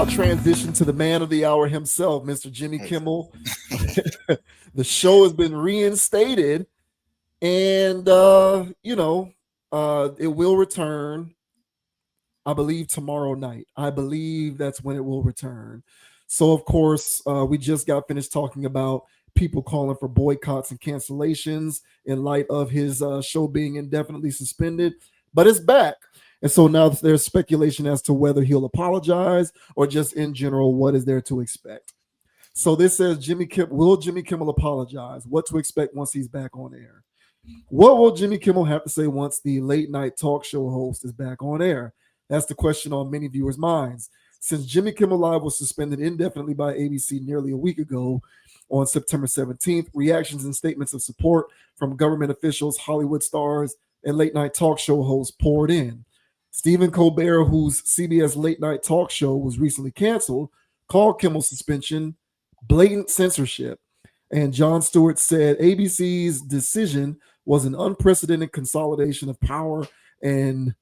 transition to the man of the hour himself, Mr. Jimmy Hey, Kimmel. The show has been reinstated, and it will return. I believe tomorrow night. I believe that's when it will return. So, of course, we just got finished talking about people calling for boycotts and cancellations in light of his show being indefinitely suspended. But it's back. And so now there's speculation as to whether he'll apologize or just in general, what is there to expect. So this says will Jimmy Kimmel apologize? What to expect once he's back on air? What will Jimmy Kimmel have to say once the late night talk show host is back on air? That's the question on many viewers' minds. Since Jimmy Kimmel Live was suspended indefinitely by ABC nearly a week ago on September 17th, reactions and statements of support from government officials, Hollywood stars, and late night talk show hosts poured in. Stephen Colbert, whose CBS late night talk show was recently canceled, called Kimmel's suspension blatant censorship. And Jon Stewart said ABC's decision was an unprecedented consolidation of power and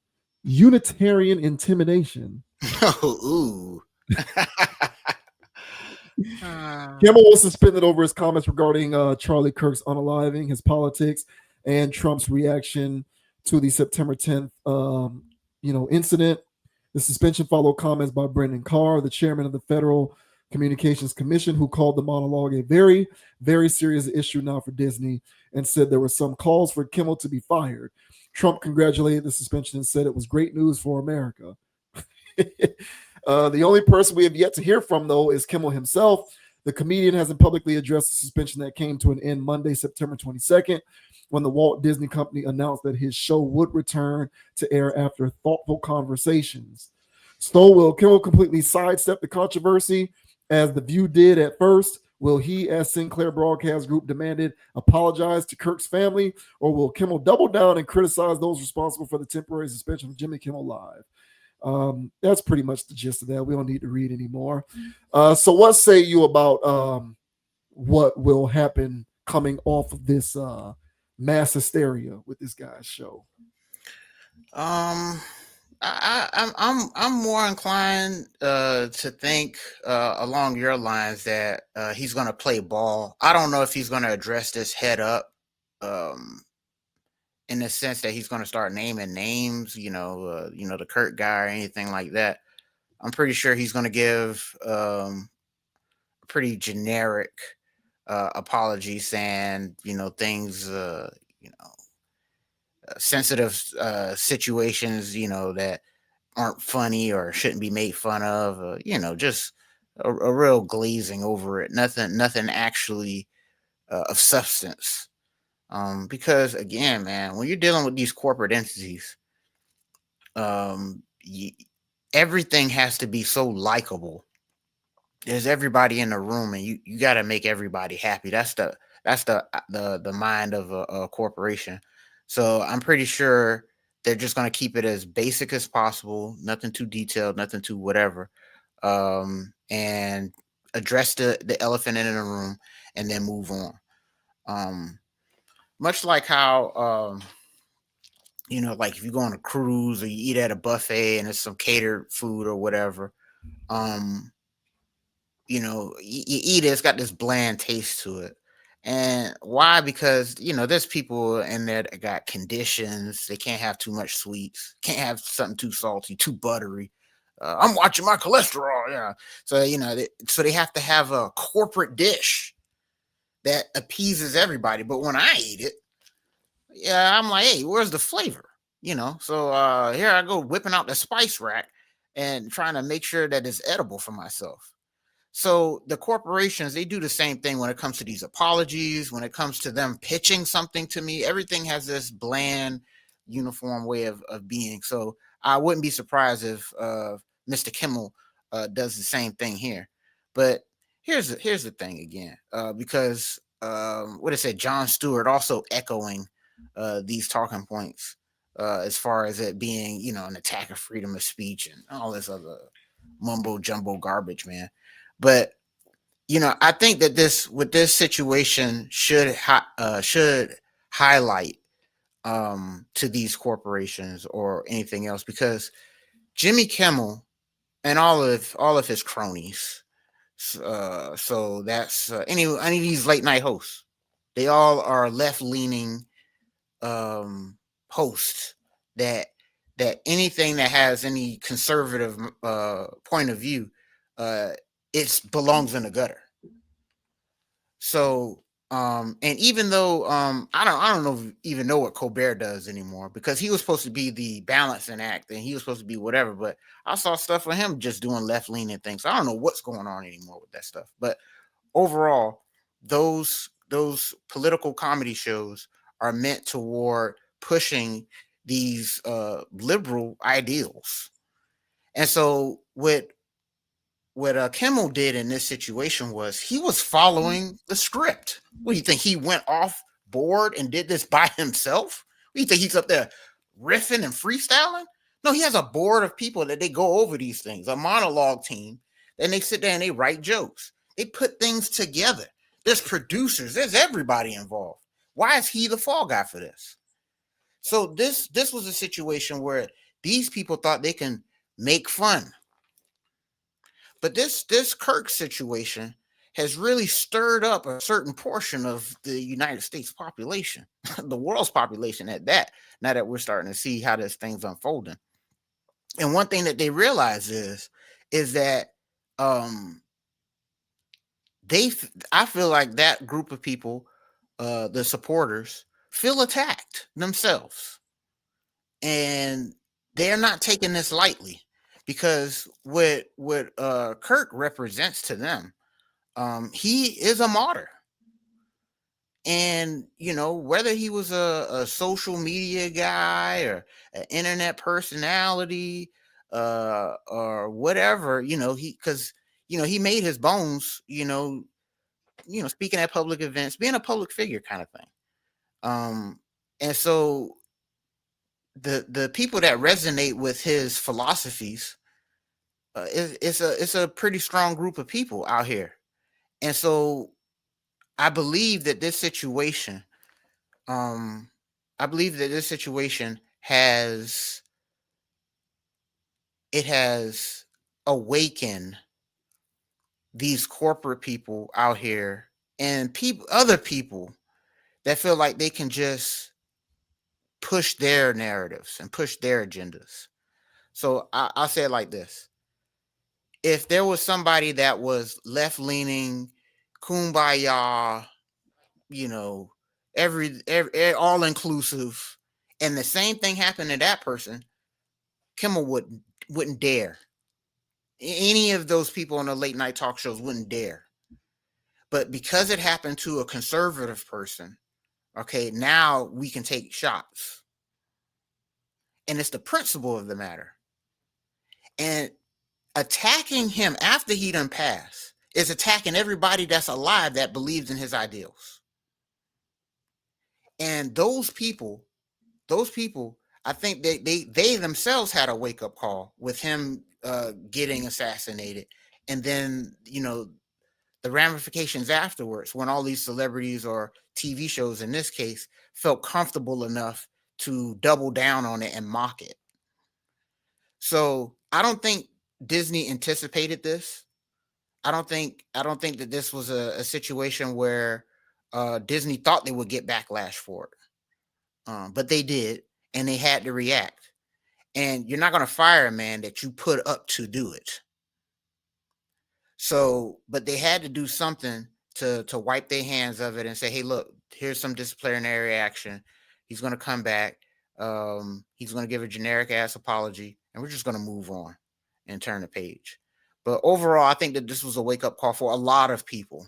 unitarian intimidation. ooh. Kimmel was suspended over his comments regarding Charlie Kirk's unaliving, his politics, and Trump's reaction to the September 10th, incident. The suspension followed comments by Brendan Carr, the chairman of the Federal Communications Commission, who called the monologue a very, very serious issue now for Disney and said there were some calls for Kimmel to be fired. Trump congratulated the suspension and said it was great news for America. The only person we have yet to hear from, though, is Kimmel himself. The comedian hasn't publicly addressed the suspension that came to an end Monday, September 22nd, when the Walt Disney Company announced that his show would return to air after thoughtful conversations. So will Kimmel completely sidestep the controversy as The View did at first? Will he, as Sinclair Broadcast Group demanded, apologize to Kirk's family? Or will Kimmel double down and criticize those responsible for the temporary suspension of Jimmy Kimmel Live? That's pretty much the gist of that. We don't need to read anymore. So what say you about what will happen coming off of this mass hysteria with this guy's show? Um, I'm more inclined to think along your lines that he's going to play ball. I don't know if he's going to address this head up, in the sense that he's going to start naming names, the Kurt guy or anything like that. I'm pretty sure he's going to give a pretty generic apology, saying things, sensitive situations, that aren't funny or shouldn't be made fun of, just a real glazing over it. Nothing actually of substance. Because again, man, when you're dealing with these corporate entities, um, y- everything has to be so likable. There's everybody in the room, and you got to make everybody happy. That's the mind of a corporation. So I'm pretty sure they're just going to keep it as basic as possible, nothing too detailed, nothing too whatever, and address the elephant in the room, and then move on. Um, Much like how like if you go on a cruise or you eat at a buffet and it's some catered food or whatever, um, you eat it, it's got this bland taste to it. And why? Because there's people in there that got conditions. They can't have too much sweets, can't have something too salty, too buttery. I'm watching my cholesterol. Yeah. So so they have to have a corporate dish that appeases everybody. But when I eat it, yeah, I'm like, hey, where's the flavor? So here I go whipping out the spice rack and trying to make sure that it's edible for myself. So the corporations, they do the same thing when it comes to these apologies, when it comes to them pitching something to me. Everything has this bland, uniform way of being. So I wouldn't be surprised if Mr. Kimmel does the same thing here. But here's the thing again, because what I said, Jon Stewart also echoing these talking points, as far as it being, an attack of freedom of speech and all this other mumbo jumbo garbage, man. But I think that this situation should highlight to these corporations or anything else, because Jimmy Kimmel and all of his cronies. So that's any of these late night hosts. They all are left leaning hosts that anything that has any conservative point of view, uh, it belongs in the gutter. So and even though I don't know even know what Colbert does anymore, because he was supposed to be the balancing act and he was supposed to be whatever, but I saw stuff with him just doing left leaning things. So I don't know what's going on anymore with that stuff. But overall, those political comedy shows are meant toward pushing these liberal ideals. And so what Kimmel did in this situation was he was following the script. What do you think? He went off board and did this by himself? What do you think? He's up there riffing and freestyling? No, he has a board of people that they go over these things, a monologue team. Then they sit there and they write jokes. They put things together. There's producers. There's everybody involved. Why is he the fall guy for this? So this was a situation where these people thought they can make fun. But this Kirk situation has really stirred up a certain portion of the United States population, the world's population at that. Now that we're starting to see how this thing's unfolding, and one thing that they realize is that I feel like that group of people, the supporters, feel attacked themselves, and they're not taking this lightly. Because what Kirk represents to them, he is a martyr. And whether he was a social media guy or an internet personality, or whatever, he made his bones, speaking at public events, being a public figure kind of thing. And so the people that resonate with his philosophies, it's a pretty strong group of people out here. And so I believe that this situation, has awakened these corporate people out here and other people that feel like they can just push their narratives and push their agendas. So I'll say it like this. If there was somebody that was left leaning, kumbaya, every all inclusive, and the same thing happened to that person, Kimmel wouldn't dare. Any of those people on the late night talk shows wouldn't dare. But because it happened to a conservative person, okay, now we can take shots. And it's the principle of the matter. And attacking him after he done passed is attacking everybody that's alive that believes in his ideals. And those people, I think they themselves had a wake up call with him getting assassinated, and then the ramifications afterwards, when all these celebrities or TV shows in this case felt comfortable enough to double down on it and mock it. So I don't think Disney anticipated this. I don't think that this was a situation where Disney thought they would get backlash for it, but they did, and they had to react. And you're not going to fire a man that you put up to do it. So, but they had to do something to wipe their hands of it and say, hey, look, here's some disciplinary action. He's going to come back. He's going to give a generic ass apology, and we're just going to move on and turn the page. But overall, I think that this was a wake up call for a lot of people,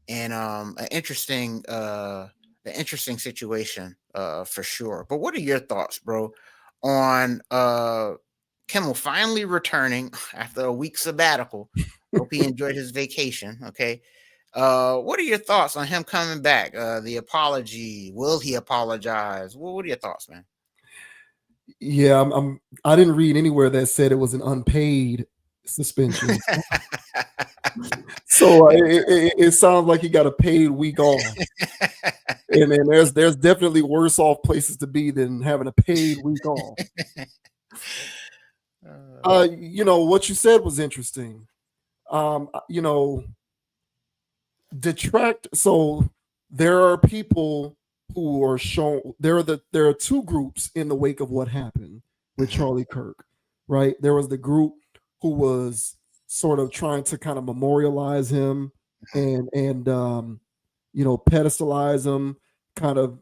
and an interesting situation for sure. But what are your thoughts, bro, on Kimmel finally returning after a week sabbatical? Hope he enjoyed his vacation. Okay. What are your thoughts on him coming back? The apology. Will he apologize? What are your thoughts, man? Yeah, I didn't read anywhere that said it was an unpaid suspension. So it sounds like he got a paid week off. And then there's definitely worse off places to be than having a paid week off. What you said was interesting. You know, detract. So there are people who are shown. There are two groups in the wake of what happened with Mm-hmm. Charlie Kirk, right? There was the group who was sort of trying to kind of memorialize him and pedestalize him, kind of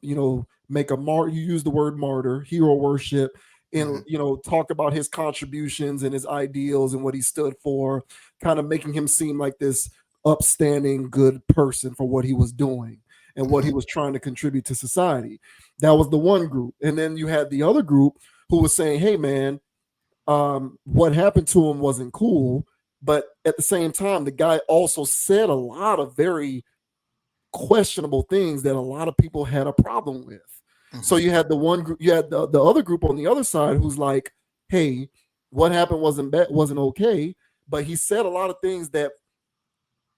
make a you use the word martyr, hero worship, and Mm-hmm. talk about his contributions and his ideals and what he stood for, kind of making him seem like this upstanding good person for what he was doing and what Mm-hmm. he was trying to contribute to society. That was the one group. And then you had the other group who was saying, hey man, what happened to him wasn't cool, but at the same time the guy also said a lot of very questionable things that a lot of people had a problem with. So Mm-hmm. you had the one group, you had the other group on the other side who's like, hey, what happened wasn't okay, but he said a lot of things that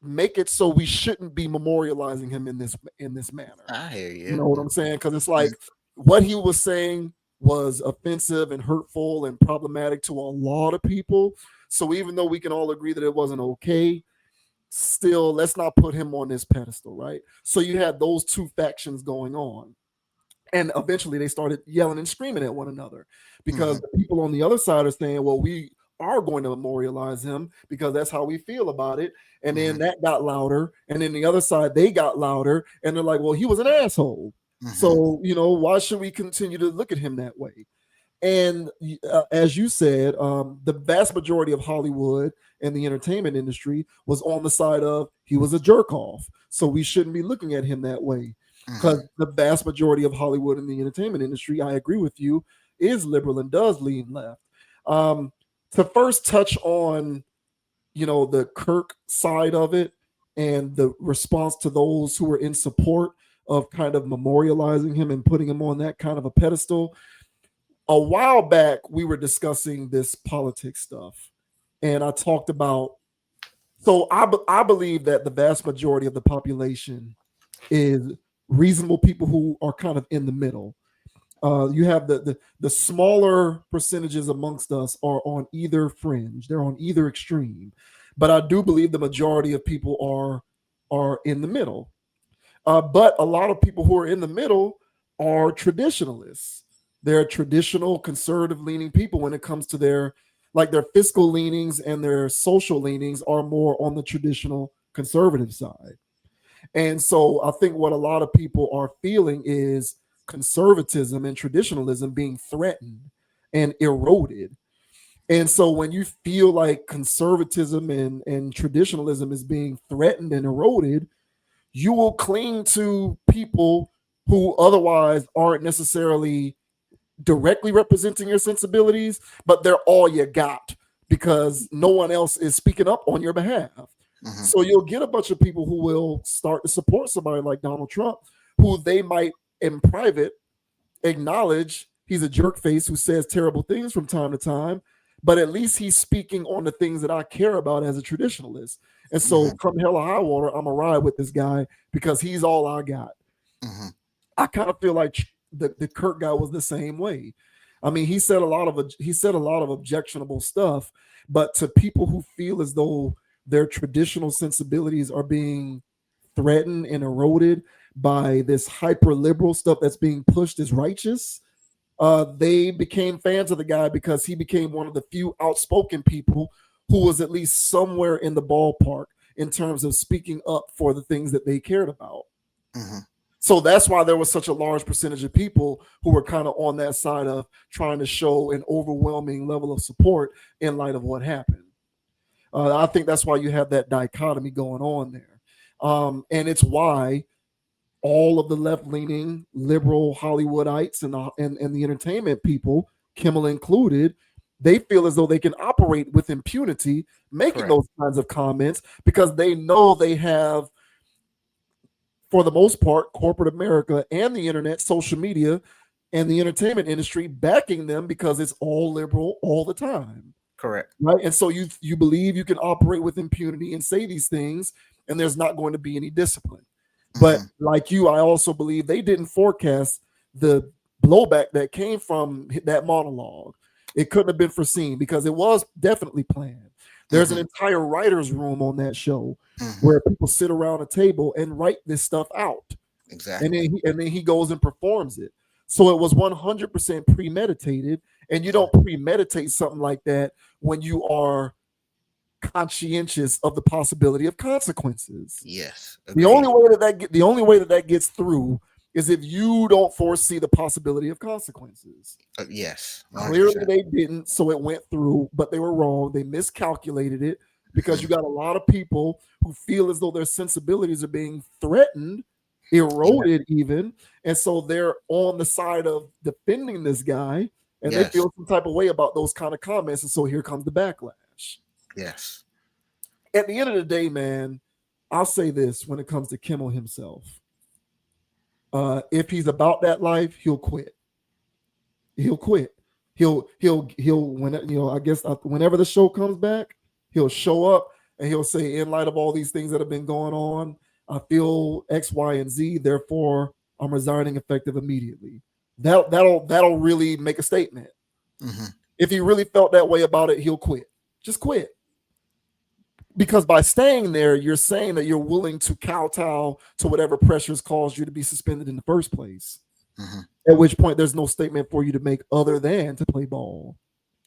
make it so we shouldn't be memorializing him in this manner. I hear You you. know what I'm saying? Because it's Mm-hmm. like what he was saying was offensive and hurtful and problematic to a lot of people. So even though we can all agree that it wasn't okay, still let's not put him on this pedestal, right? So you had those two factions going on. And eventually they started yelling and screaming at one another Mm-hmm. because the people on the other side are saying, well, we are going to memorialize him because that's how we feel about it. And Mm-hmm. then that got louder. And then the other side, they got louder. And they're like, well, he was an asshole. Mm-hmm. So, why should we continue to look at him that way? And as you said, the vast majority of Hollywood and the entertainment industry was on the side of he was a jerk off. So we shouldn't be looking at him that way. Mm-hmm. Because the vast majority of Hollywood and the entertainment industry, I agree with you, is liberal and does lean left. Um, to first touch on, the Kirk side of it and the response to those who were in support of kind of memorializing him and putting him on that kind of a pedestal, a while back we were discussing this politics stuff, and I talked about. So I believe that the vast majority of the population is reasonable people who are kind of in the middle. You have the smaller percentages amongst us are on either fringe; they're on either extreme. But I do believe the majority of people are in the middle. But a lot of people who are in the middle are traditionalists. They're traditional conservative leaning people when it comes to their fiscal leanings and their social leanings are more on the traditional conservative side. And so I think what a lot of people are feeling is conservatism and traditionalism being threatened and eroded. And so when you feel like conservatism and traditionalism is being threatened and eroded, you will cling to people who otherwise aren't necessarily directly representing your sensibilities, but they're all you got because no one else is speaking up on your behalf. Mm-hmm. So you'll get a bunch of people who will start to support somebody like Donald Trump, who they might in private acknowledge he's a jerk face who says terrible things from time to time, but at least he's speaking on the things that I care about as a traditionalist. And so, Mm-hmm. come hell or high water, I'm a ride with this guy because he's all I got. Mm-hmm. I kind of feel like the Kirk guy was the same way. I mean, he said a lot of objectionable stuff, but to people who feel as though their traditional sensibilities are being threatened and eroded by this hyper liberal stuff that's being pushed as righteous, they became fans of the guy because he became one of the few outspoken people who was at least somewhere in the ballpark in terms of speaking up for the things that they cared about. Mm-hmm. So that's why there was such a large percentage of people who were kind of on that side of trying to show an overwhelming level of support in light of what happened. I think that's why you have that dichotomy going on there. And it's why all of the left-leaning liberal Hollywoodites and the entertainment people, Kimmel included, they feel as though they can operate with impunity, making Correct. those kinds of comments because they know they have, for the most part, corporate America and the internet, social media, and the entertainment industry backing them because it's all liberal all the time, Correct. right? And so you believe you can operate with impunity and say these things, and there's not going to be any discipline. But Mm-hmm. like you, I also believe they didn't forecast the blowback that came from that monologue. It couldn't have been foreseen because it was definitely planned. There's an Mm-hmm. entire writer's room on that show Mm-hmm. where people sit around a table and write this stuff out, Exactly. and then he goes and performs it. So it was 100% premeditated, and you don't premeditate something like that when you are conscientious of the possibility of consequences. Yes. The Agreed. only way the only way that gets through is if you don't foresee the possibility of consequences. Yes. Hundred Clearly, percent. they didn't, so it went through, but they were wrong. They miscalculated it because you Mm-hmm. got a lot of people who feel as though their sensibilities are being threatened, Yeah. eroded, even. And so they're on the side of defending this guy, and they Yes. feel some type of way about those kind of comments. And so here comes the backlash. Yes. At the end of the day, man, I'll say this when it comes to Kimmel himself. If he's about that life, he'll quit. He'll quit. He'll when I guess whenever the show comes back, he'll show up and he'll say, in light of all these things that have been going on, I feel X, Y, and Z. Therefore, I'm resigning effective immediately. That'll really make a statement. Mm-hmm. If he really felt that way about it, he'll quit. Just quit. Because by staying there, you're saying that you're willing to kowtow to whatever pressures caused you to be suspended in the first place. Mm-hmm. At which point, there's no statement for you to make other than to play ball.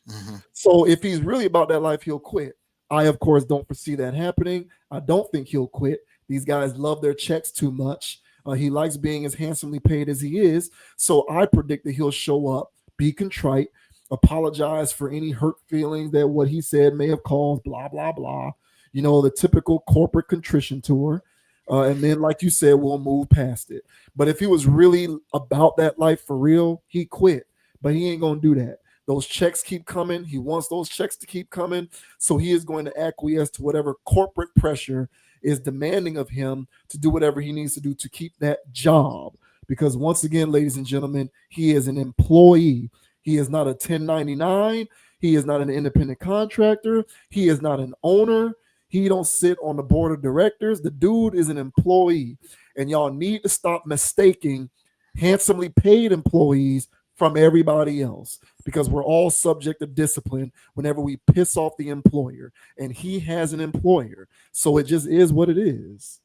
Mm-hmm. So if he's really about that life, he'll quit. I, of course, don't foresee that happening. I don't think he'll quit. These guys love their checks too much. He likes being as handsomely paid as he is. So I predict that he'll show up, be contrite, apologize for any hurt feelings that what he said may have caused, blah, blah, blah. You know, the typical corporate contrition tour. And then, like you said, we'll move past it. But if he was really about that life for real, he quit. But he ain't going to do that. Those checks keep coming. He wants those checks to keep coming. So he is going to acquiesce to whatever corporate pressure is demanding of him to do whatever he needs to do to keep that job. Because once again, ladies and gentlemen, he is an employee. He is not a 1099. He is not an independent contractor. He is not an owner. He don't sit on the board of directors. The dude is an employee. And y'all need to stop mistaking handsomely paid employees from everybody else, because we're all subject to discipline whenever we piss off the employer, and he has an employer, so it just is what it is.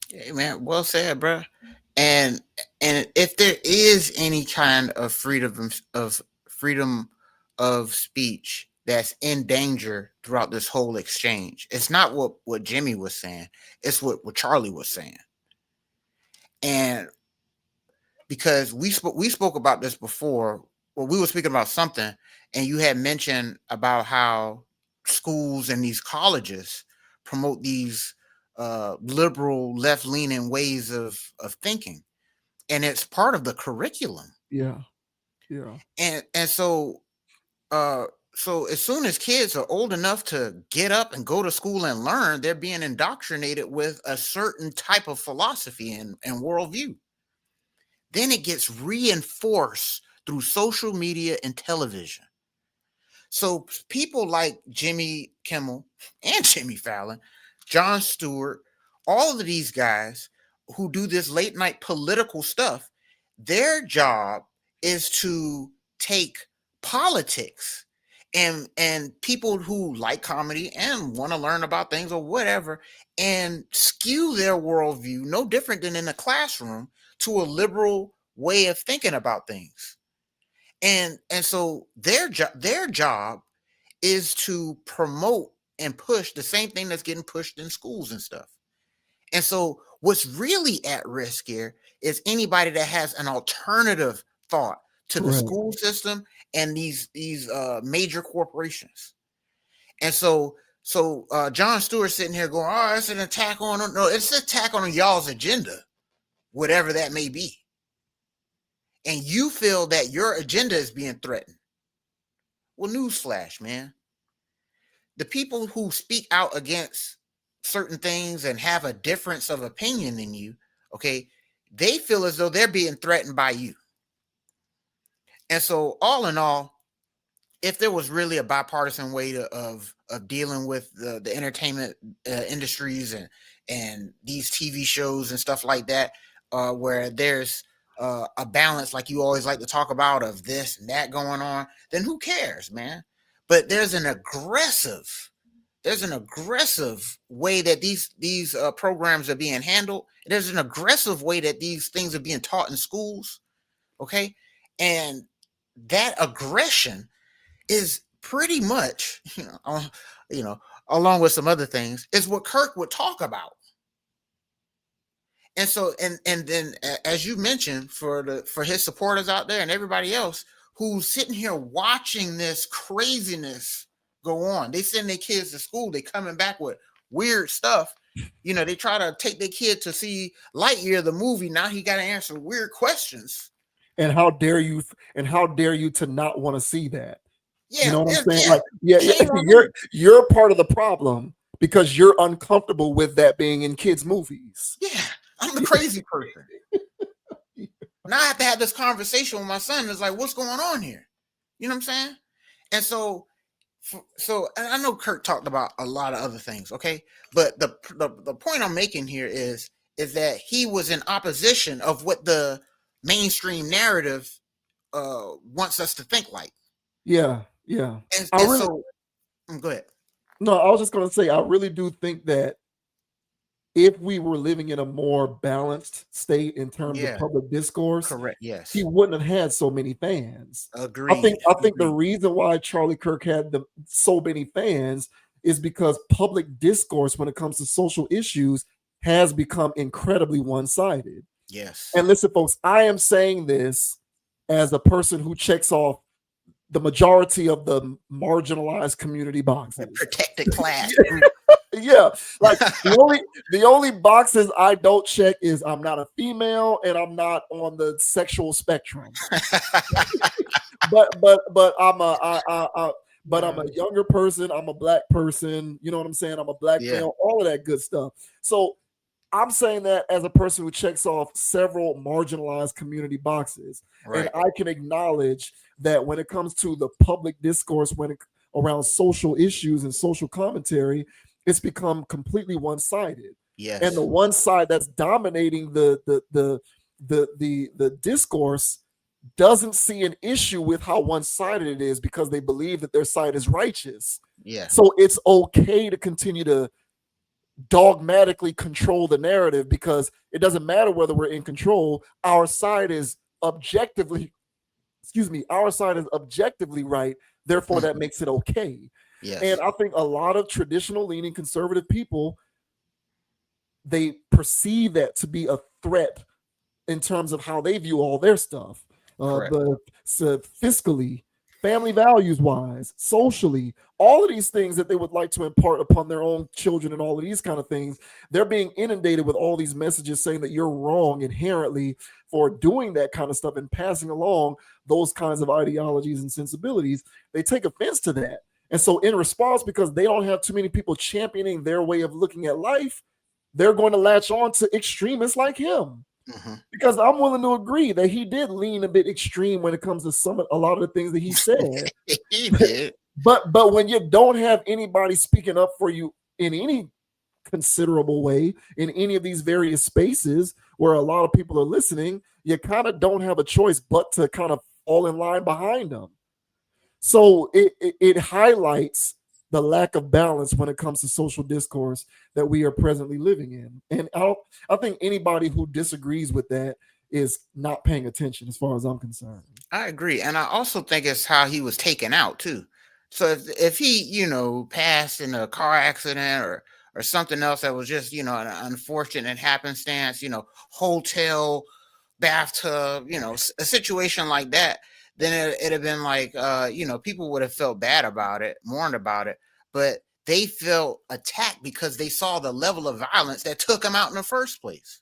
Hey, man, well said, bro. And and if there is any kind of freedom of speech that's in danger throughout this whole exchange, it's not what Jimmy was saying. It's what Charlie was saying. And because we spoke about this before, well, we were speaking about something, and you had mentioned about how schools and these colleges promote these liberal left leaning ways of thinking, and it's part of the curriculum. Yeah, yeah, And uh so as soon as kids are old enough to get up and go to school and learn, they're being indoctrinated with a certain type of philosophy and worldview. Then it gets reinforced through social media and television. So people like Jimmy Kimmel and Jimmy Fallon, Jon Stewart, all of these guys who do this late night political stuff, their job is to take politics and people who like comedy and want to learn about things or whatever, and skew their worldview no different than in a classroom to a liberal way of thinking about things. And so their job is to promote and push the same thing that's getting pushed in schools and stuff. And so what's really at risk here is anybody that has an alternative thought to the correct. school system and these major corporations. And so Jon Stewart sitting here going, "Oh, it's an attack on no, it's an attack on y'all's agenda, whatever that may be." And you feel that your agenda is being threatened. Well, newsflash, man. The people who speak out against certain things and have a difference of opinion than you, okay, they feel as though they're being threatened by you. And so, all in all, if there was really a bipartisan way of dealing with the entertainment industries and these TV shows and stuff like that, where there's a balance like you always like to talk about of this and that going on, then who cares, man? But there's an aggressive way that these programs are being handled. There's an aggressive way that these things are being taught in schools. Okay, and that aggression is pretty much, you know, along with some other things, is what Kirk would talk about. And so, and then as you mentioned, for his supporters out there and everybody else who's sitting here watching this craziness go on, they send their kids to school, they coming back with weird stuff. They try to take their kid to see Lightyear the movie. Now he got to answer weird questions. And how dare you? And how dare you to not want to see that? You Yeah, know what I'm saying? yeah. Like, yeah, Shame on them. you're part of the problem because you're uncomfortable with that being in kids' movies. Yeah, I'm the crazy person. Now I have to have this conversation with my son. It's like, what's going on here? You know what I'm saying? And so and I know Kurt talked about a lot of other things, okay? But the point I'm making here is that he was in opposition of what the mainstream narrative wants us to think like. Yeah, yeah. And so, go ahead. No, I was just gonna say I really do think that if we were living in a more balanced state in terms of public discourse, correct, yes, he wouldn't have had so many fans. Agreed. I think the reason why Charlie Kirk had so many fans is because public discourse when it comes to social issues has become incredibly one-sided. Yes. And listen, folks, I am saying this as a person who checks off the majority of the marginalized community boxes. Protected class. Yeah, like the only boxes I don't check is I'm not a female and I'm not on the sexual spectrum. but I'm a younger person. I'm a black person. You know what I'm saying? I'm a black male. All of that good stuff. So I'm saying that as a person who checks off several marginalized community boxes, and I can acknowledge that when it comes to the public discourse around social issues and social commentary, it's become completely one-sided. Yes. And the one side that's dominating the discourse doesn't see an issue with how one-sided it is because they believe that their side is righteous. Yeah. So it's okay to continue to dogmatically control the narrative because it doesn't matter whether we're in control. Our side is objectively right. Therefore, that makes it okay. Yes. And I think a lot of traditional leaning conservative people, they perceive that to be a threat in terms of how they view all their stuff. Fiscally, family values wise, socially, all of these things that they would like to impart upon their own children and all of these kind of things, they're being inundated with all these messages saying that you're wrong inherently for doing that kind of stuff and passing along those kinds of ideologies and sensibilities. They take offense to that. And so in response, because they don't have too many people championing their way of looking at life, they're going to latch on to extremists like him. Mm-hmm. Because I'm willing to agree that he did lean a bit extreme when it comes to a lot of the things that he said. He did. But when you don't have anybody speaking up for you in any considerable way in any of these various spaces where a lot of people are listening, you kind of don't have a choice but to kind of fall in line behind them. So it highlights the lack of balance when it comes to social discourse that we are presently living in. And I think anybody who disagrees with that is not paying attention as far as I'm concerned. I agree. And I also think it's how he was taken out too. So if he, passed in a car accident or something else that was just, an unfortunate happenstance, hotel, bathtub, a situation like that, then it'd have been like, people would have felt bad about it, mourned about it, but they felt attacked because they saw the level of violence that took them out in the first place.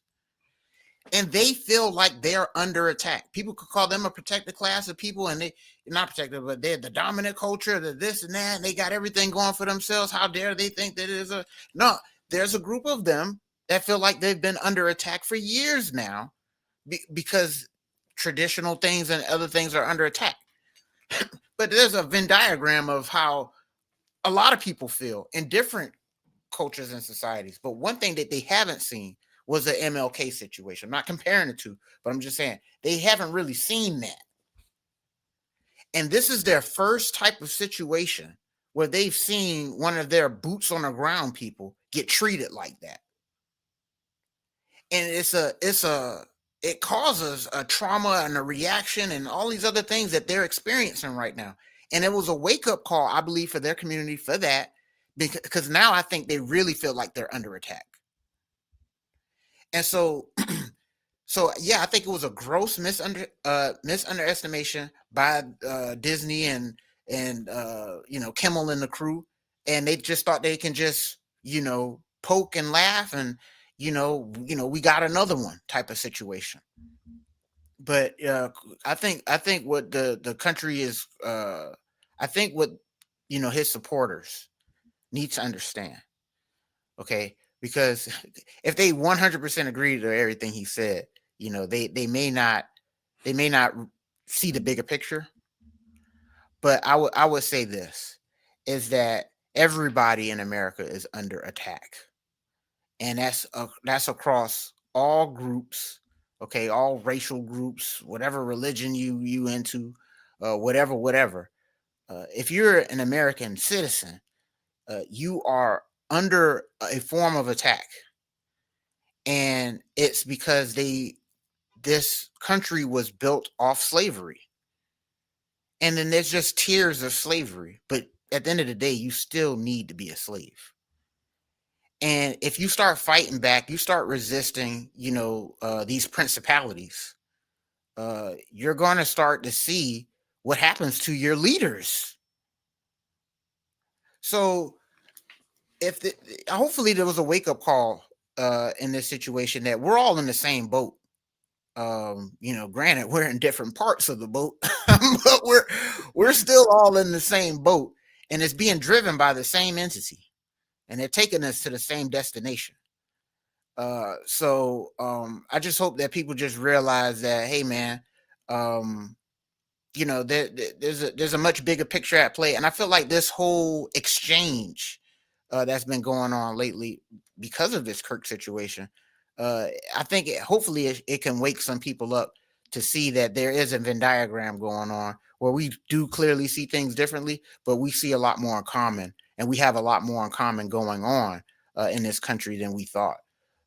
And they feel like they're under attack. People could call them a protected class of people, and they're not protected, but they're the dominant culture, the this and that, and they got everything going for themselves. How dare they think that it is no, there's a group of them that feel like they've been under attack for years now because traditional things and other things are under attack. But there's a Venn diagram of how a lot of people feel in different cultures and societies. But one thing that they haven't seen, was the MLK situation. I'm not comparing the two, but I'm just saying they haven't really seen that. And this is their first type of situation where they've seen one of their boots on the ground people get treated like that. And it causes a trauma and a reaction and all these other things that they're experiencing right now. And it was a wake-up call, I believe, for their community for that, because now I think they really feel like they're under attack. And so yeah, I think it was a gross misunderestimation by Disney and Kimmel and the crew, and they just thought they can just poke and laugh and we got another one type of situation. But I think what the country is, I think what his supporters need to understand, okay, because if they 100% agree to everything he said, they may not see the bigger picture. But I would say this is that everybody in America is under attack, and that's across all groups, okay, all racial groups, whatever religion you into, whatever. If you're an American citizen, you are under a form of attack, and it's because this country was built off slavery. And then there's just tiers of slavery. But at the end of the day, you still need to be a slave. And if you start fighting back, you start resisting, these principalities, you're going to start to see what happens to your leaders. So hopefully there was a wake-up call in this situation that we're all in the same boat. Granted, we're in different parts of the boat, but we're still all in the same boat, and it's being driven by the same entity, and they're taking us to the same destination. So I just hope that people just realize that, hey, man, there's a much bigger picture at play, and I feel like this whole exchange that's been going on lately because of this Kirk situation. I think hopefully it can wake some people up to see that there is a Venn diagram going on where we do clearly see things differently, but we see a lot more in common, and we have a lot more in common going on in this country than we thought.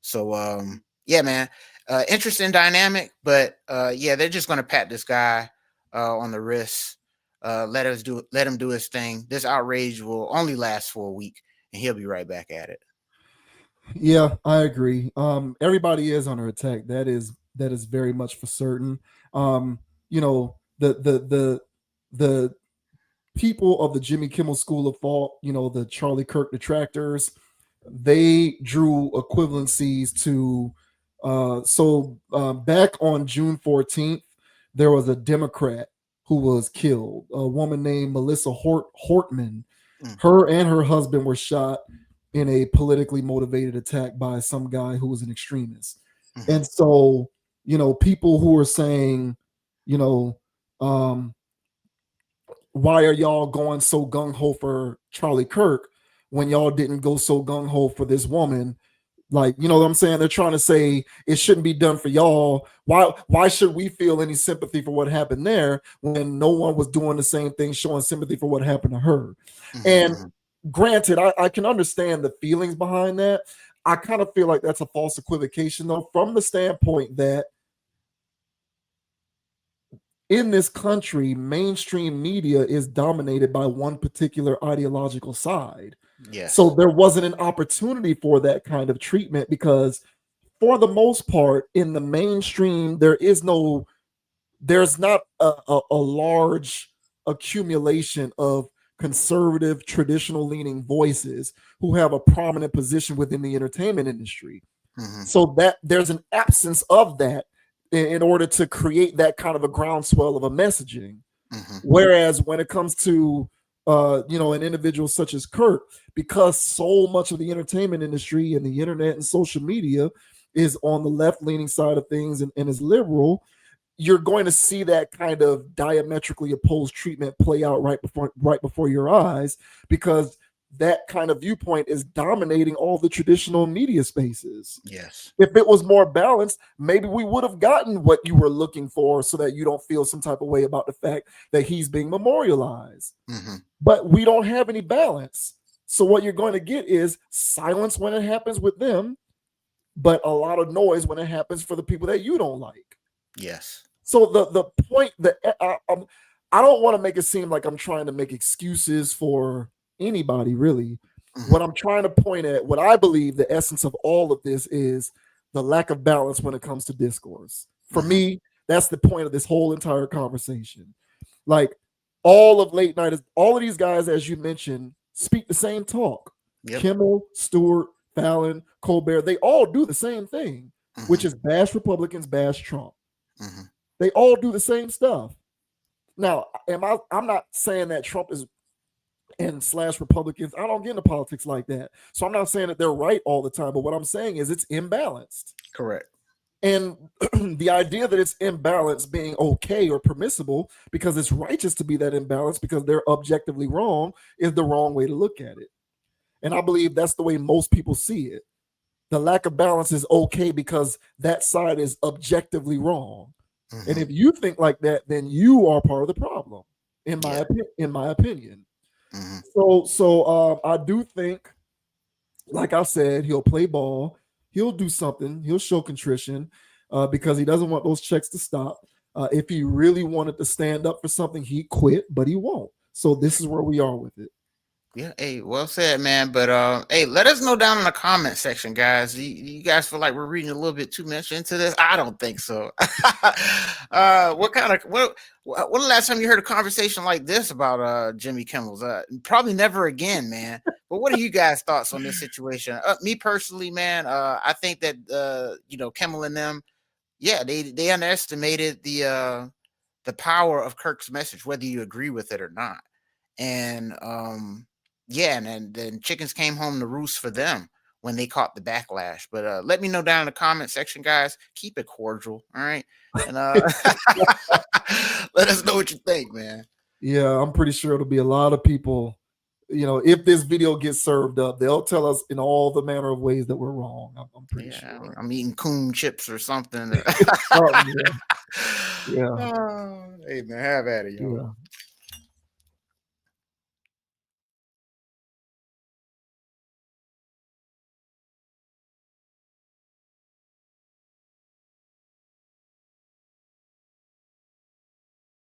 So, yeah, man, interesting dynamic, but yeah, they're just going to pat this guy on the wrist, let him do his thing. This outrage will only last for a week, and he'll be right back at it. Yeah, I agree. Everybody is under attack. That is very much for certain. The people of the Jimmy Kimmel School of Thought, the Charlie Kirk detractors, they drew equivalencies to. Back on June 14th, there was a Democrat who was killed. A woman named Melissa Hortman. Her and her husband were shot in a politically motivated attack by some guy who was an extremist. And so, people who are saying, why are y'all going so gung ho for Charlie Kirk when y'all didn't go so gung ho for this woman? Like, you know what I'm saying? They're trying to say it shouldn't be done for y'all. Why should we feel any sympathy for what happened there when no one was doing the same thing, showing sympathy for what happened to her? And granted, I can understand the feelings behind that. I kind of feel like that's a false equivocation, though, from the standpoint that in this country, mainstream media is dominated by one particular ideological side. Yes. So there wasn't an opportunity for that kind of treatment because, for the most part, in the mainstream, there's not a large accumulation of conservative, traditional leaning voices who have a prominent position within the entertainment industry. So that there's an absence of that in order to create that kind of a groundswell of a messaging. Whereas when it comes to an individual such as Kirk, because so much of the entertainment industry and the internet and social media is on the left-leaning side of things and is liberal, you're going to see that kind of diametrically opposed treatment play out right before your eyes, because that kind of viewpoint is dominating all the traditional media spaces. Yes. If it was more balanced, maybe we would have gotten what you were looking for so that you don't feel some type of way about the fact that he's being memorialized. Mm-hmm. But we don't have any balance. So what you're going to get is silence when it happens with them, but a lot of noise when it happens for the people that you don't like. Yes. So the point that I don't want to make it seem like I'm trying to make excuses for anybody really. Mm-hmm. What I'm trying to point at, what I believe the essence of all of this is the lack of balance when it comes to discourse. For Mm-hmm. me, that's the point of this whole entire conversation. Like all of late night is all of these guys, as you mentioned, speak the same talk. Yep. Kimmel, Stewart, Fallon, Colbert, they all do the same thing, Mm-hmm. which is bash Republicans, bash Trump. Mm-hmm. They all do the same stuff. Now, I'm not saying that Trump is and slash Republicans. I don't get into politics like that. So I'm not saying that they're right all the time, but what I'm saying is it's imbalanced. Correct. And the idea that it's imbalanced being okay or permissible because it's righteous to be that imbalanced because they're objectively wrong is the wrong way to look at it. And I believe that's the way most people see it. The lack of balance is okay because that side is objectively wrong. Mm-hmm. And if you think like that, then you are part of the problem, in Yeah. my opinion. Mm-hmm. So I do think, like I said, he'll play ball. He'll do something. He'll show contrition because he doesn't want those checks to stop. If he really wanted to stand up for something, he quit, but he won't. So this is where we are with it. Yeah, hey, well said, man. But hey, let us know down in the comment section, guys. You guys feel like we're reading a little bit too much into this? I don't think so. What when the last time you heard a conversation like this about Jimmy Kimmel's? Probably never again, man. But what are you guys' thoughts on this situation? Me personally, man, I think that Kimmel and them, yeah, they underestimated the power of Kirk's message, whether you agree with it or not. And yeah, and then chickens came home to roost for them when they caught the backlash. But let me know down in the comment section, guys. Keep it cordial, all right? And let us know what you think, man. Yeah, I'm pretty sure it'll be a lot of people. If this video gets served up, they'll tell us in all the manner of ways that we're wrong. I'm pretty sure. I'm eating coon chips or something. Oh, yeah. Oh, hey man, have at it, yo. Yeah.